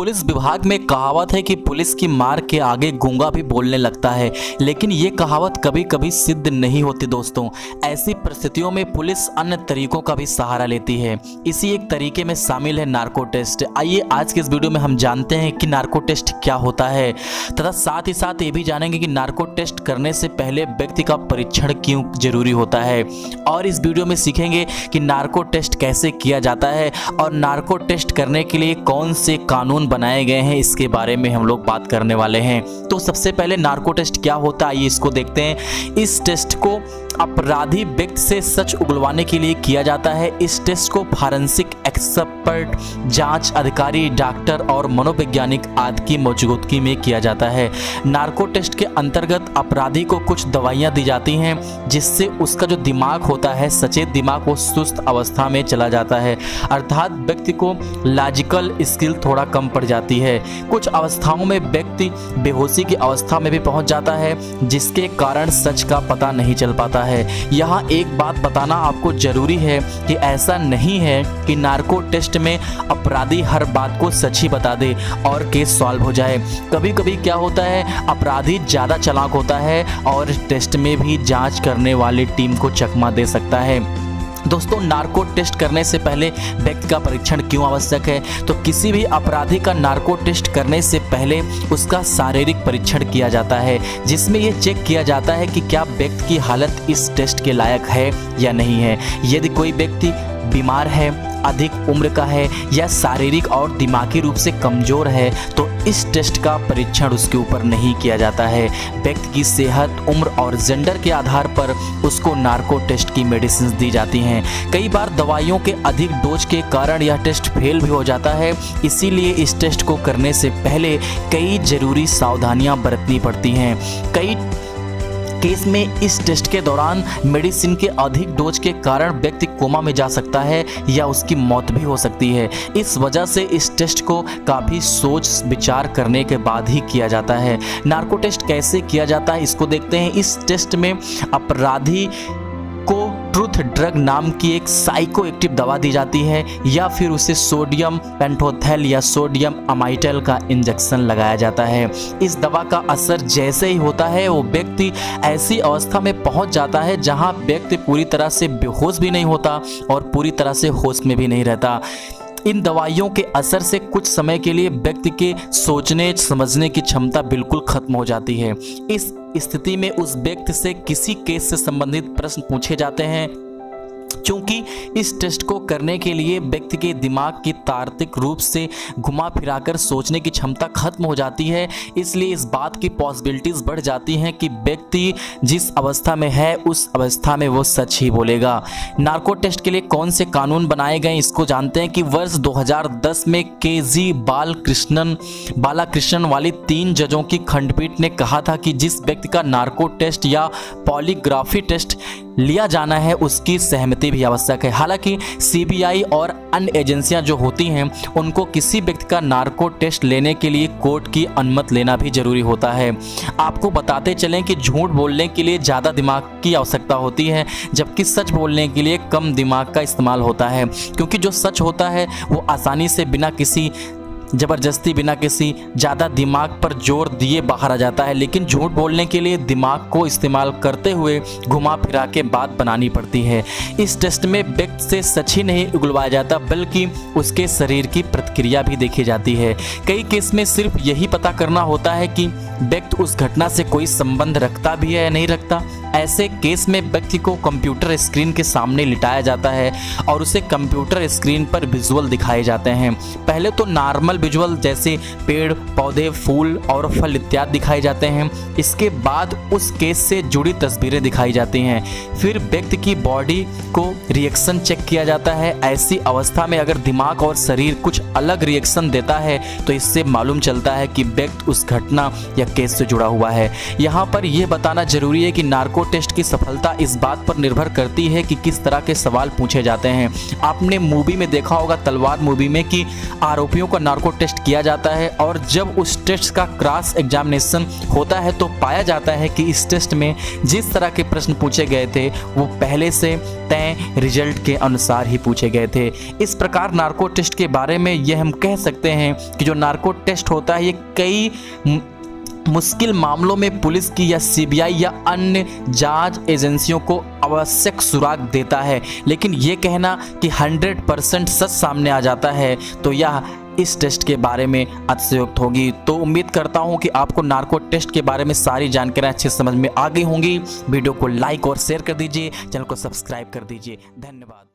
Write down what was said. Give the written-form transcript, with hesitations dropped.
Police विभाग में कहावत है कि पुलिस की मार के आगे गूंगा भी बोलने लगता है, लेकिन ये कहावत कभी कभी सिद्ध नहीं होती दोस्तों। ऐसी परिस्थितियों में पुलिस अन्य तरीकों का भी सहारा लेती है। इसी एक तरीके में शामिल है नार्को टेस्ट। आइए आज के इस वीडियो में हम जानते हैं कि नार्को टेस्ट क्या होता है, तथा साथ ही साथ ये भी जानेंगे कि नार्को टेस्ट करने से पहले व्यक्ति का परीक्षण क्यों जरूरी होता है, और इस वीडियो में सीखेंगे कि नार्को टेस्ट कैसे किया जाता है और नार्को टेस्ट करने के लिए कौन से कानून बनाए गए हैं, इसके बारे में हम लोग बात करने वाले हैं। तो सबसे पहले नार्को टेस्ट क्या होता है, आइए इसको देखते हैं। इस टेस्ट को अपराधी व्यक्ति से सच उगलवाने के लिए किया जाता है। इस टेस्ट को फॉरेंसिक एक्सपर्ट, जांच अधिकारी, डॉक्टर और मनोवैज्ञानिक आदि की मौजूदगी में किया जाता है। नार्को टेस्ट के अंतर्गत अपराधी को कुछ दवाइयां दी जाती हैं, जिससे उसका जो दिमाग होता है, सचेत दिमाग, वो सुस्त अवस्था में चला जाता है, अर्थात व्यक्ति को लॉजिकल स्किल थोड़ा कम पड़ जाती है। कुछ अवस्थाओं में व्यक्ति बेहोशी की अवस्था में भी पहुंच जाता है, जिसके कारण सच का पता नहीं चल पाता है। यहाँ एक बात बताना आपको जरूरी है कि ऐसा नहीं है कि नार्को टेस्ट में अपराधी हर बात को सच ही बता दे और केस सॉल्व हो जाए। कभी कभी क्या होता है, अपराधी ज़्यादा चालाक होता है और टेस्ट में भी जांच करने वाली टीम को चकमा दे सकता है। दोस्तों, नार्को टेस्ट करने से पहले व्यक्ति का परीक्षण क्यों आवश्यक है? तो किसी भी अपराधी का नार्को टेस्ट करने से पहले उसका शारीरिक परीक्षण किया जाता है, जिसमें यह चेक किया जाता है कि क्या व्यक्ति की हालत इस टेस्ट के लायक है या नहीं है। यदि कोई व्यक्ति बीमार है, अधिक उम्र का है या शारीरिक और दिमागी रूप से कमज़ोर है, तो इस टेस्ट का परीक्षण उसके ऊपर नहीं किया जाता है। व्यक्ति की सेहत, उम्र और जेंडर के आधार पर उसको नार्को टेस्ट की मेडिसिन दी जाती हैं। कई बार दवाइयों के अधिक डोज के कारण यह टेस्ट फेल भी हो जाता है, इसीलिए इस टेस्ट को करने से पहले कई जरूरी सावधानियां बरतनी पड़ती हैं। कई केस में इस टेस्ट के दौरान मेडिसिन के अधिक डोज के कारण व्यक्ति कोमा में जा सकता है या उसकी मौत भी हो सकती है। इस वजह से इस टेस्ट को काफ़ी सोच विचार करने के बाद ही किया जाता है। नार्को टेस्ट कैसे किया जाता है, इसको देखते हैं। इस टेस्ट में अपराधी को ट्रूथ ड्रग नाम की एक साइको एक्टिव दवा दी जाती है, या फिर उसे सोडियम पेंटोथेल या सोडियम अमाइटेल का इंजेक्शन लगाया जाता है। इस दवा का असर जैसे ही होता है, वो व्यक्ति ऐसी अवस्था में पहुंच जाता है जहां व्यक्ति पूरी तरह से बेहोश भी नहीं होता और पूरी तरह से होश में भी नहीं रहता। इन दवाइयों के असर से कुछ समय के लिए व्यक्ति के सोचने समझने की क्षमता बिल्कुल खत्म हो जाती है। इस स्थिति में उस व्यक्ति से किसी केस से संबंधित प्रश्न पूछे जाते हैं। क्योंकि इस टेस्ट को करने के लिए व्यक्ति के दिमाग की तार्किक रूप से घुमा फिराकर सोचने की क्षमता खत्म हो जाती है, इसलिए इस बात की पॉसिबिलिटीज़ बढ़ जाती हैं कि व्यक्ति जिस अवस्था में है उस अवस्था में वो सच ही बोलेगा। नार्को टेस्ट के लिए कौन से कानून बनाए गए, इसको जानते हैं कि वर्ष 2010 में KG बालाकृष्णन वाली 3 जजों की खंडपीठ ने कहा था कि जिस व्यक्ति का नार्को टेस्ट या पॉलीग्राफी टेस्ट लिया जाना है, उसकी सहमति भी आवश्यक है। हालांकि CBI और अन्य एजेंसियां जो होती हैं, उनको किसी व्यक्ति का नार्को टेस्ट लेने के लिए कोर्ट की अनुमति लेना भी जरूरी होता है। आपको बताते चलें कि झूठ बोलने के लिए ज़्यादा दिमाग की आवश्यकता होती है, जबकि सच बोलने के लिए कम दिमाग का इस्तेमाल होता है, क्योंकि जो सच होता है वो आसानी से बिना किसी ज़बरदस्ती, बिना किसी ज़्यादा दिमाग पर जोर दिए बाहर आ जाता है। लेकिन झूठ बोलने के लिए दिमाग को इस्तेमाल करते हुए घुमा फिरा के बात बनानी पड़ती है। इस टेस्ट में व्यक्ति से सच ही नहीं उगलवाया जाता, बल्कि उसके शरीर की प्रतिक्रिया भी देखी जाती है। कई केस में सिर्फ यही पता करना होता है कि व्यक्ति उस घटना से कोई संबंध रखता भी है या नहीं रखता। ऐसे केस में व्यक्ति को कंप्यूटर स्क्रीन के सामने लिटाया जाता है और उसे कंप्यूटर स्क्रीन पर विजुअल दिखाए जाते हैं। पहले तो नॉर्मल विजुअल जैसे पेड़, पौधे, फूल और फल इत्यादि दिखाए जाते हैं। इसके बाद उस केस से जुड़ी तस्वीरें दिखाई जाती हैं। फिर व्यक्ति की बॉडी को रिएक्शन चेक किया जाता है। ऐसी अवस्था में अगर दिमाग और शरीर कुछ अलग रिएक्शन देता है, तो इससे मालूम चलता है कि व्यक्ति उस घटना या केस से जुड़ा हुआ है। यहाँ पर यह बताना जरूरी है कि नार्को नार्को टेस्ट की सफलता इस बात पर निर्भर करती है कि किस तरह के सवाल पूछे जाते हैं। आपने मूवी में देखा होगा, तलवार मूवी में, कि आरोपियों का नार्को टेस्ट किया जाता है और जब उस टेस्ट का क्रॉस एग्जामिनेशन होता है तो पाया जाता है कि इस टेस्ट में जिस तरह के प्रश्न पूछे गए थे वो पहले से तय रिजल्ट के अनुसार ही पूछे गए थे। इस प्रकार नार्को टेस्ट के बारे में यह हम कह सकते हैं कि जो नार्को टेस्ट होता है ये कई मुश्किल मामलों में पुलिस की या सीबीआई या अन्य जांच एजेंसियों को आवश्यक सुराग देता है, लेकिन ये कहना कि 100% सच सामने आ जाता है तो यह इस टेस्ट के बारे में अतिशयोक्त होगी। तो उम्मीद करता हूं कि आपको नार्को टेस्ट के बारे में सारी जानकारियां अच्छे समझ में आ गई होंगी। वीडियो को लाइक और शेयर कर दीजिए, चैनल को सब्सक्राइब कर दीजिए। धन्यवाद।